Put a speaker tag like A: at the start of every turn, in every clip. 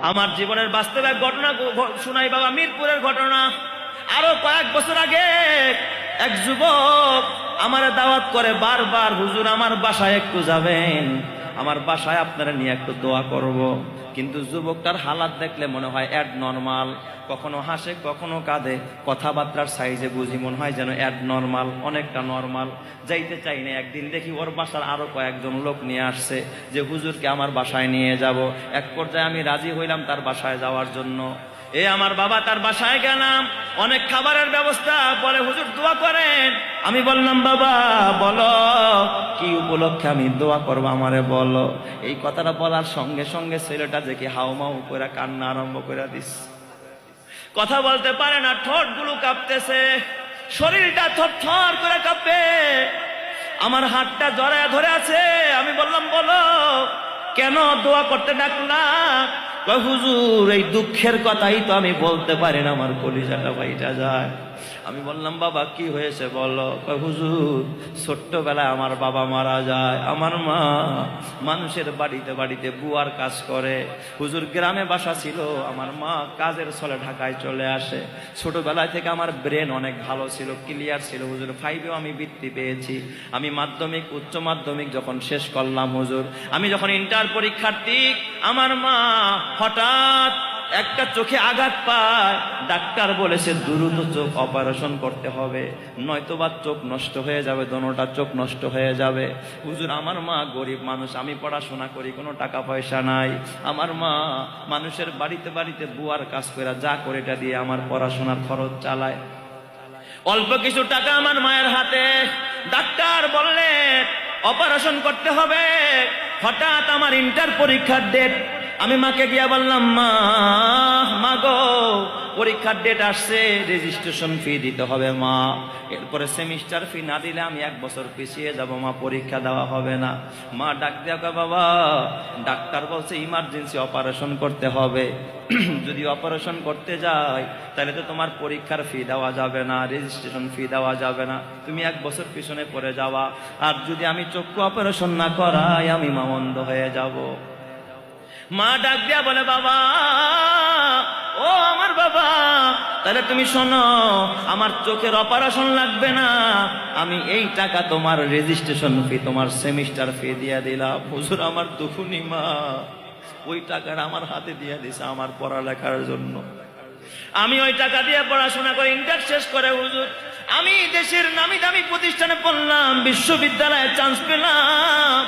A: আমার জীবনের বাস্তব এক ঘটনা শুনাই বাবা, মিরপুরের ঘটনা। আরো কয়েক বছর আগে এক যুবক আমার দাওয়াত করে বারবার, হুজুর আমার বাসায় একটু যাবেন, আমার বাসায় আপনারা নিয়ে একটু দোয়া করব। কিন্তু যুবকটার হালাত দেখলে মনে হয় অ্যাড নরমাল, কখনো হাসে কখনো কাঁদে, কথাবার্তার সাইজে বুঝি মনে হয় যেন অ্যাড নরমাল, অনেকটা নরমাল। যাইতে চাই না। একদিন দেখি ওর বাসার আরো কয়েকজন লোক নিয়ে আসছে যে হুজুরকে আমার বাসায় নিয়ে যাব। এক পর্যায়ে আমি রাজি হইলাম তার বাসায় যাওয়ার জন্য। আমার বাবা তার বাসায় গেলাম, অনেক খাবারের ব্যবস্থা, বলে হুজুর দোয়া করেন। আমি বললাম বাবা বলো কি উপলক্ষে আমি দোয়া করবো, আমারে বলো। এই কথাটা বলার সঙ্গে সঙ্গে ছেলেটা দেখি হাউমাউ করে কান্না আরম্ভ করে দিস। কথা বলতে পারে না, ঠোঁট গুলো কাঁপতেছে, শরীরটা থরথর করে কাঁপে, আমার হাতটা জড়ায় ধরে আছে। আমি বললাম বলো কেন দোয়া করতে ডাকলাম? হুজুর এই দুঃখের কথাই তো আমি বলতে পারি না, আমার কলিজাটা বাইটা যায়। আমি বললাম বাবা কি হয়েছে বলো? হুজুর ছোট্টবেলায় আমার বাবা মারা যায়, আমার মা মানুষের বাড়িতে বাড়িতে বুয়ার কাজ করে। হুজুর গ্রামে বাসা ছিল, আমার মা কাজের ছলে ঢাকায় চলে আসে। ছোটবেলায় থেকে আমার ব্রেন অনেক ভালো ছিল, ক্লিয়ার ছিল। হুজুর 5-এও আমি বৃত্তি পেয়েছি। আমি মাধ্যমিক উচ্চ মাধ্যমিক যখন শেষ করলাম হুজুর, আমি যখন ইন্টার পরীক্ষার্থী, আমার মা হঠাৎ একটা চোখে আঘাত পায়। ডাক্তার বলেছে দ্রুত চোখ অপারেশন করতে হবে, নয়তোবা চোখ নষ্ট হয়ে যাবে, দোনোটা চোখ নষ্ট হয়ে যাবে। হুজুর আমার মা গরিব মানুষ, আমি পড়াশোনা করি, কোনো টাকা পয়সা নাই। আমার মা মানুষের বাড়িতে বাড়িতে বুয়ার কাজ করে যা করে এটা দিয়ে আমার পড়াশোনার খরচ চালায়। অল্প কিছু টাকা আমার মায়ের হাতে। ডাক্তার বললেন অপারেশন করতে হবে। হঠাৎ আমার ইন্টার পরীক্ষার ডেট। আমি মাকে গিয়া বললাম মা গো পরীক্ষার ডেট আসছে, রেজিস্ট্রেশন ফি দিতে হবে মা, এরপরে সেমিস্টার ফি না দিলে আমি 1 বছর পিছিয়ে যাব মা, পরীক্ষা দেওয়া হবে না। মা ডাক দিয়া কয় বাবা ডাক্তার বলছে ইমার্জেন্সি অপারেশন করতে হবে, যদি অপারেশন করতে যাই তাহলে তো তোমার পরীক্ষার ফি দেওয়া যাবে না, রেজিস্ট্রেশন ফি দেওয়া যাবে না, তুমি 1 বছর পিছনে পড়ে যাওয়া। আর যদি আমি চক্ষু অপারেশন না করাই আমি মা অন্ধ হয়ে যাব। মা ডাক দিয়া বলে বাবা ও আমার বাবা, তাহলে তুমি শোনো, আমার চোখের অপারেশন লাগবে না, আমি এই টাকা তোমার রেজিস্ট্রেশন ফি, তোমার সেমিস্টার ফি দিয়ে দিলাম। হুজুর আমার দুখুনি মা ওই টাকাটা আমার হাতে দিয়ে দিছে আমার পড়ালেখার জন্য। আমি ওই টাকা দিয়ে পড়াশোনা করে ইন্টার শেষ করে হুজুর আমি দেশের নামি দামি প্রতিষ্ঠানে পড়লাম, বিশ্ববিদ্যালয়ে চান্স পেলাম।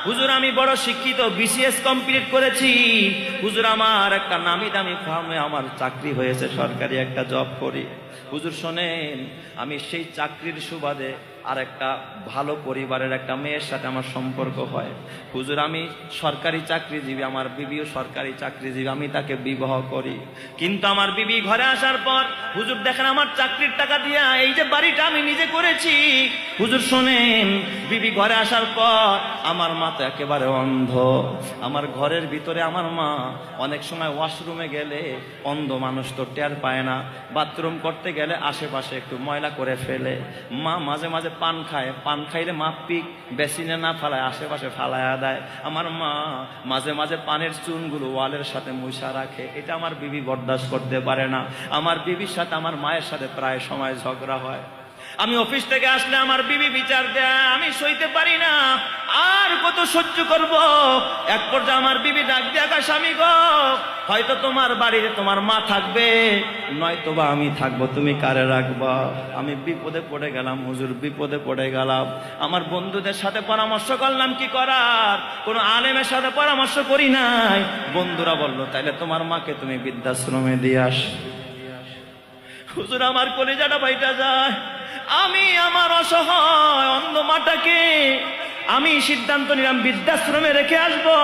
A: হুজুর আমি বড় শিক্ষিত, বিসিএস কমপ্লিট করেছি। হুজুর আমার একটা নামি দামি ফার্মে আমার চাকরি হয়েছে, সরকারি একটা জব করি। হুজুর শোনেন, আমি সেই চাকরির সুবাদে আর একটা ভালো পরিবারের একটা মেয়ের সাথে আমার সম্পর্ক হয়। হুজুর আমি সরকারি চাকরিজীবী, আমার বিবিও সরকারি চাকরিজীবী, আমি তাকে বিবাহ করি। কিন্তু আমার বিবি ঘরে আসার পর হুজুর দেখেন আমার চাকরির টাকা দিয়া এই যে বাড়িটা আমি নিজে করেছি। হুজুর শোনেন, বিবি ঘরে আসার পর আমার মা তো একেবারে অন্ধ। আমার ঘরের ভিতরে আমার মা অনেক সময় ওয়াশরুমে গেলে, অন্ধ মানুষ তো টের পায় না, বাথরুম করতে গেলে আশেপাশে একটু ময়লা করে ফেলে। মা মাঝে মাঝে পান খায়, পান খাইলে মা পিক বেসিনে না ফালায়, আশেপাশে ফালায়া দেয়। আমার মা মাঝে মাঝে পানের চুনগুলো ওয়ালের সাথে মুছা রাখে, এটা আমার বিবি বরদাস্ত করতে পারে না। আমার বিবির সাথে আমার মায়ের সাথে প্রায় সময় ঝগড়া হয়। আমি অফিস থেকে আসলে আমার বিবি বিচার দেয়, আমি সইতে পারি না, আর কত সহ্য করব। এক পর্যায়ে আমার বিবি ডাক দিয়া কয় স্বামী গো, হয়তো তোমার বাড়িতে তোমার মা থাকবে, নয়তো বা আমি থাকবো, তুমি কারে রাখবা? আমি বিপদে পড়ে গেলাম হুজুর, বিপদে পড়ে গেলাম। আমার বন্ধুদের সাথে পরামর্শ করলাম কি করার, কোনো আলেমের সাথে পরামর্শ করি নাই। বন্ধুরা বললো তাইলে তোমার মাকে তুমি বৃদ্ধাশ্রমে দিয়ে আস। হুজুর আমার কলিজাটা বাইটা যায়। আমি আমার অসহায় অন্ধ মাটাকে আমি সিদ্ধান্ত নিলাম বৃদ্ধাশ্রমে রেখে আসবো।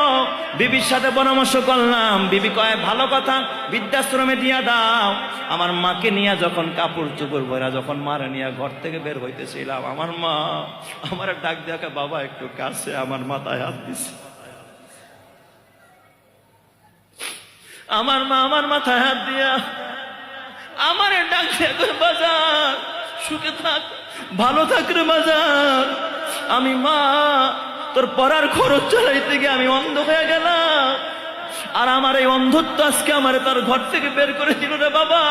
A: বিবির সাথে পরামর্শ করলাম, বিবি কয় ভালো কথা, বৃদ্ধাশ্রমে দিয়া দাও। আমার মাকে নিয়ে যখন কাপড় চোপড় ভরা যখন মারে নিয়ে ঘর থেকে বের হইতেছিলাম, আমার মা আমার ডাক দেওয়া বাবা একটু কাছে, আমার মাথায় হাত দিছে। আমার মা আমার মাথায় হাত দিয়া আমার ডাক দেওয়া বাজার সুখে থাক, ভালো থাক রে বাজার। আমি মা তোর পড়ার খরচ চালাইতে গিয়ে আমি অন্ধ হয়ে গেলাম, আর আমার এই অন্ধত্ব আজকে আমার তার ঘর থেকে বের করে দিল রে বাবা।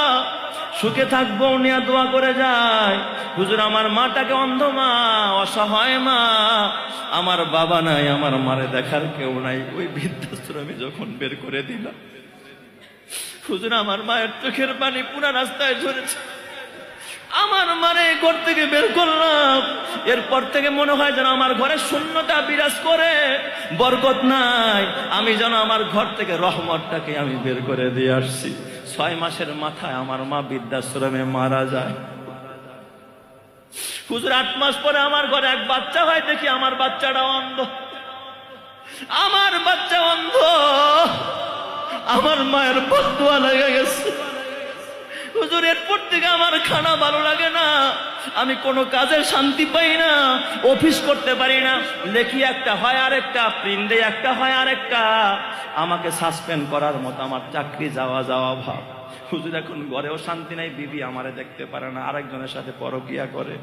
A: সুখে থাকবো নিয়ে দোয়া করে যায়, হুজুর আমার মাটাকে অন্ধ মা, অসহায় মা, আমার বাবা নাই, আমার মারে দেখার কেউ নাই। ওই বৃদ্ধাশ্রমে যখন বের করে দিলাম হুজুর আমার মায়ের চোখের পানি পুরা রাস্তায় ঝরেছে। আমার মারে ঘর থেকে বের করলাম, এরপর থেকে মনে হয় যেন আমার ঘরে শূন্যতা বিরাজ করে, বরকত নাই। আমি যেন আমার ঘর থেকে রহমতটাকে আমি বের করে দিয়ে আসছি। 6 মাসের মাথায় আমার মা বৃদ্ধাশ্রমে মারা যায়। হুজুর 8 মাস পরে আমার ঘরে এক বাচ্চা হয়, দেখি আমার বাচ্চাটা অন্ধ। আমার বাচ্চা অন্ধ, আমার মায়ের বদদুয়া লেগে গেছে। হুজুর এরপর থেকে আমার খানা ভালো লাগে না, আমি কোনো কাজে শান্তি পাই না, অফিস করতে পারি না, লেখি একটা হয় আরেকটা, প্রিন্টে একটা হয় আরেকটা, আমাকে সাসপেন্ড করার মতো আমার চাকরি যাওয়া ভাব। হুজুর এখন ঘরেও শান্তি নাই, বিবি আমারে দেখতে পারে না, আরেকজনের সাথে পরকিয়া করে।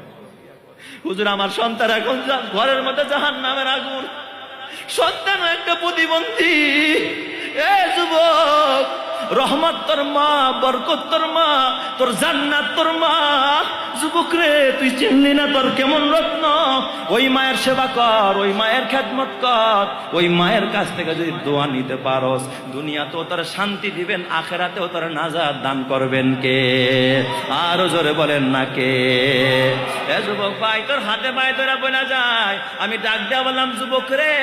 A: হুজুর আমার সন্তান এখন ঘরের মধ্যে জাহান্নামের আগুন, সন্তান একটা প্রতিবন্ধী। এ যুবক, রহমত তোর মা, বরকত তোর মা, তোর জান্নাত তোর মা। যুবক রে, তুই চিনলি না তোর কেমন রত্ন। ওই মায়ের সেবা কর, ওই মায়ের খেদমত কর, ওই মায়ের কাছ থেকে যদি দোয়া নিতে পারস, দুনিয়াতেও তোর শান্তি দিবেন, আখেরাতেও তোর নাজাত দান করবেন কে? আরো জোরে বলেন না কে? এ যুবক ভাই, তোর হাতে পায়ে ধরে বলা যায়। আমি ডাক দেয়া বললাম, যুবক রে,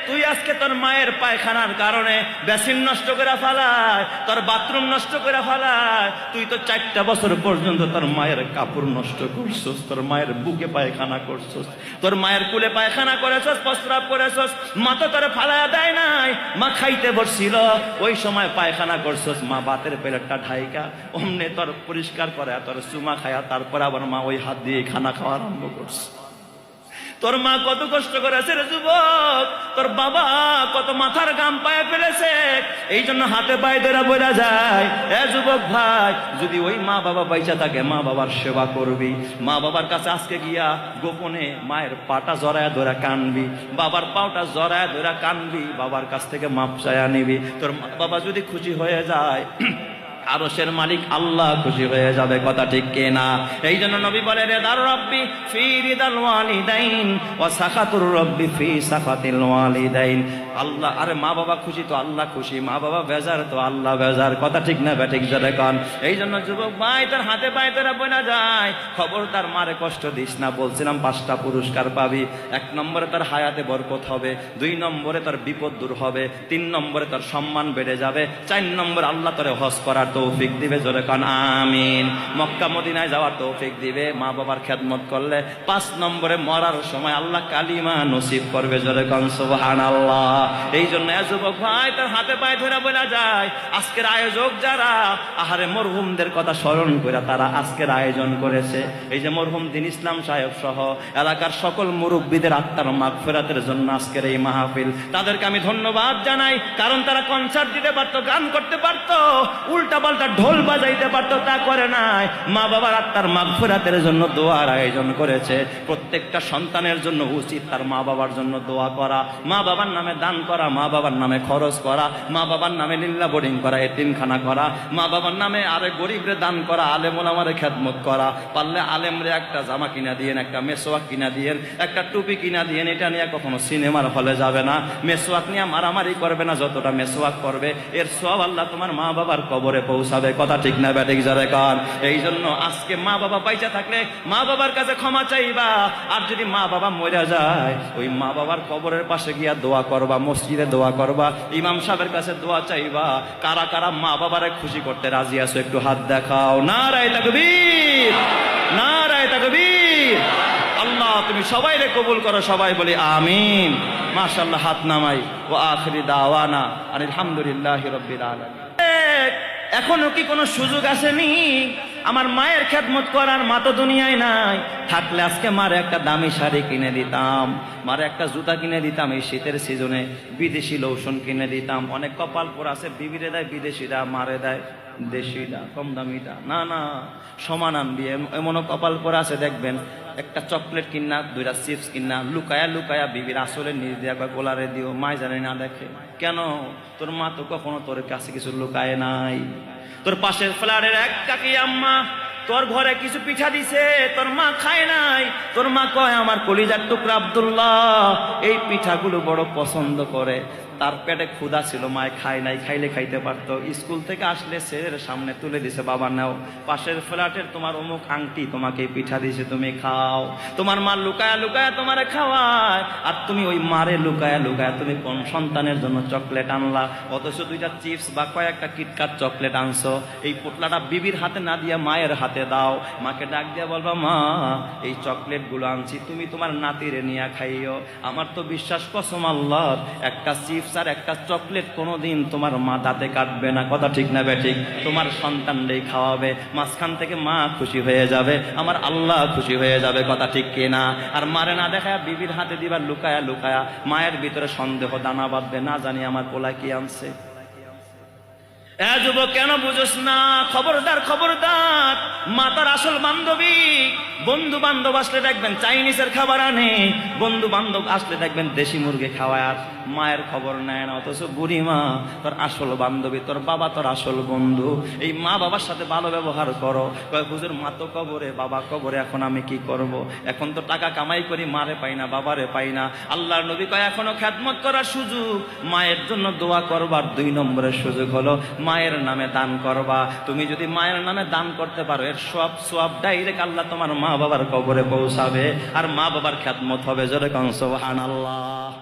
A: তুই আজকে তোর মায়ের পায়খানার কারণে বেসিন নষ্ট করে ফেলায়, তোর বাথরুম নষ্ট করে ফেলায়। তুই তো 4টা বছর পর্যন্ত তোর মায়ের কাপড় নষ্ট করছস, তোর মায়ের বুকে পায়খানা করছস, তোর মায়ের কুলে পায়খানা করেছস, প্রস্রাব করেছস। মা তো তোর ফালায়া দেয় নাই, মা খাইতে বসছিল, ওই সময় পায়খানা করছস, মা ভাতের প্লেটটা ঢাইকা অমনে তোর পরিষ্কার করে, তোর চুমা খায়া, তারপর আবার মা ওই হাত দিয়ে খানা খাওয়া আরম্ভ করছে। তোর মা কত কষ্ট করেছে রে যুবক, তোর বাবা কত মাথার ঘাম পায়ে ফেলেছে, এই জন্য হাতে পায়ে ধরে বলা যায়। এ যুবক ভাই, যদি ওই মা বাবা বাইচা থাকে, মা বাবার সেবা করবি। মা বাবার কাছে আজকে গিয়া গোপনে মায়ের পাটা জড়ায় ধরে কানবি, বাবার পাওটা জড়ায় ধরে কানবি, বাবার কাছ থেকে মাপ চায়া নিবি। তোর মা বাবা যদি খুশি হয়ে যায়, আরশের মালিক আল্লাহ খুশি হয়ে যাবে। কথা ঠিক কিনা? এই জন্য নবী বলে, রিদার রব্বি ফি রিদাল ওয়ালিদাইন ওয়া সাখাতুর রব্বি ফি সাখাতিল ওয়ালিদাইন। আল্লাহ, আরে মা বাবা খুশি তো আল্লাহ খুশি, মা বাবা বেজার তো আল্লাহ বেজার। কথা ঠিক না ব্যাঠিক জোরে কান? এই জন্য যুবক ভাই, তার হাতে পায়ে তোরা বইনা যায়, খবরদার মারে কষ্ট দিস না। বলছিলাম 5টা পুরস্কার পাবি। 1 নম্বরে তার হায়াতে বরকত হবে, 2 নম্বরে তার বিপদ দূর হবে, 3 নম্বরে তার সম্মান বেড়ে যাবে, 4 নম্বরে আল্লাহ তোরে হজ করার তৌফিক দিবে। জোরে কান আমিন। মক্কা মদিনায় যাওয়ার তৌফিক দিবে মা বাবার খেদমত করলে। 5 নম্বরে মরার সময় আল্লাহ কালিমা নসিব করবে। জোরে কান সুবহানাল্লাহ। এই জন্য যুবক ভাই, তার হাতে পায়ে ধরে বলা যায়, আজকের আয়োজক যারা, আহারে মরহুমদের কথা স্মরণ করে তারা আজকের আয়োজন করেছে। এই যে মরহুম দিন ইসলাম সাহেব সহ এলাকার সকল মুরব্বীদের আত্মার মাগফিরাতের জন্য আজকের এই মাহফিল, তাদেরকে আমি ধন্যবাদ জানাই। কারণ তারা কনসার্ট দিতে পারতো, গান করতে পারতো, উল্টা পাল্টা ঢোল বাজাইতে পারতো, তা করে নাই। মা বাবার আত্মার মাগফিরাতের জন্য দোয়ার আয়োজন করেছে। প্রত্যেকটা সন্তানের জন্য উচিত তার মা বাবার জন্য দোয়া করা, মা বাবার নামে দান করা, মা বাবার নামে খরচ করা, মা বাবার নামে লিল্লা বোর্ডিং করা, এতিমখানা করা, মা বাবার নামে আরে গরিবরে দান করা, আলেম ওলামারে খেদমত করা। পারলে আলেমরে একটা জামা কিনা দিয়েন, একটা মেসোয়াক কিনা দিয়েন, একটা টুপি কিনা দিয়েন। এটা নিয়ে কখনো সিনেমার হলে যাবে না, মেসোয়াক নিয়ে মারামারি করবে না। যতটা মেসোয়াক করবে এর সব আল্লাহ তোমার মা বাবার কবরে পৌঁছাবে। কথা ঠিক না ব্যাটিক জোরে কান? এই জন্য আজকে মা বাবা বাইচা থাকলে মা বাবার কাছে ক্ষমা চাইবা, আর যদি মা বাবা মরে যায় ওই মা বাবার কবরের পাশে গিয়া দোয়া করবা, মসজিদে দোয়া করবা, ইমাম সাহেবের কাছে দোয়া চাইবা। কারা কারা মা বাবারে খুশি করতে রাজি আছো একটু হাত দেখাও। নারায়ে তাকবীর, নারায়ে তাকবীর। আল্লাহ তুমি সবাইরে কবুল করো, সবাই বলি আমিন। মাশাআল্লাহ, হাত নামাই। ওয়া আখিরি দাওয়ানা আলহামদুলিল্লাহি রাব্বিল আলামিন। এখনো কি কোনো সুযোগ আসেনি আমার মায়ের খেদমত করার? মা তো দুনিয়ায় নাই, থাকলে আজকে মারে একটা দামি শাড়ি কিনে দিতাম, মারে একটা জুতা কিনে দিতাম, এই শীতের সিজনে বিদেশি লোশন কিনে দিতাম। অনেক কপাল পোড়া আছে, বিবিরে দেয় বিদেশিরা, মারে দেয় দেশিরা, কম দামিটা না না সমান আনবি। এমনও কপাল পোড়া আছে দেখবেন, একটা চকলেট কিনা, 2টা চিপস কিনা লুকায়া লুকায়া বিবির আসলে নিজ দিয়া গোলারে দিও, মায় জানে না দেখে। কেন? তোর মা তো কখনো তোর কাছে কিছু লুকায় নাই। তোর পাশের ফ্ল্যাটের এক কাকি আম্মা তোর ঘরে কিছু পিঠা দিছে, তোর মা খায় নাই। তোর মা কয় আমার কলিজার টুকরা আব্দুল্লাহ এই পিঠাগুলো বড় পছন্দ করে। তার পেটে ক্ষুধা ছিল, মায় খায় নাই, খাইলে খাইতে পারতো। স্কুল থেকে আসলে ছেলের সামনে তুলে দিছে, বাবা নাও, পাশের ফ্ল্যাটের তোমার অমুক আংটি তোমাকে পিঠা দিছে, তুমি খাও। তোমার মা লুকায়া লুকায়া তোমারে খাওয়ায়, আর তুমি ওই মারে লুকায়া লুকায়া তুমি কোন সন্তানের জন্য চকলেট আনলা, অথচ দুইটা চিপস বা কয়েকটা কিটকাট চকলেট আনছো। এই পোটলাটা বিবির হাতে না দিয়া মায়ের হাতে দাও। মাকে ডাক দিয়া বলবা, মা এই চকলেট গুলো আনছি, তুমি তোমার নাতিরে নিয়ে খাইও। আমার তো বিশ্বাস কসম আল্লাহর, একটা চিপস আর একটা চকলেট কোনোদিন তোমার মা দাঁতে কাটবে না। কথা ঠিক না বেঠিক? তোমার সন্তানটাই খাওয়াবে, মাঝখান থেকে মা খুশি হয়ে যাবে, আমার আল্লাহ খুশি হয়ে যাবে। কথা ঠিক কিনা? আর মারে না দেখায় বিবির হাতে দিবার লুকায়া লুকায়া মায়ের ভিতরে সন্দেহ দানা বাঁধবে, না জানি আমার পোলা কি আনছে। যুবক কেন বুঝোস না? খবরদার খবরদার, মা তার আসল বান্ধবী। বন্ধু বান্ধব আসলে দেখবেন চাইনিজের খাবার আনে, বন্ধু বান্ধব আসলে দেখবেন দেশি মুরগি খাওয়ায়, আর মায়ের খবর নেয় না। অথচ বুড়ি মা তোর আসল বান্ধবী, তোর বাবা তোর আসল বন্ধু। এই মা বাবার সাথে ভালো ব্যবহার করো। কয় হুজুর মা তো কবরে, বাবা কবরে, এখন আমি কি করব? এখন তো টাকা কামাই করি, মারে পাই না, বাবারে পাই না। আল্লাহর নবী কয় এখনো খেদমত করার সুযোগ, মায়ের জন্য দোয়া করবার 2 নম্বরের সুযোগ হলো মায়ের নামে দান করবা। তুমি যদি মায়ের নামে দান করতে পারো, এর সব সওয়াব ডাইরেক্ট আল্লাহ তোমার মা বাবার কবরে পৌঁছাবে, আর মা বাবার খেদমত হবে। জোরে কোন সুবহানাল্লাহ।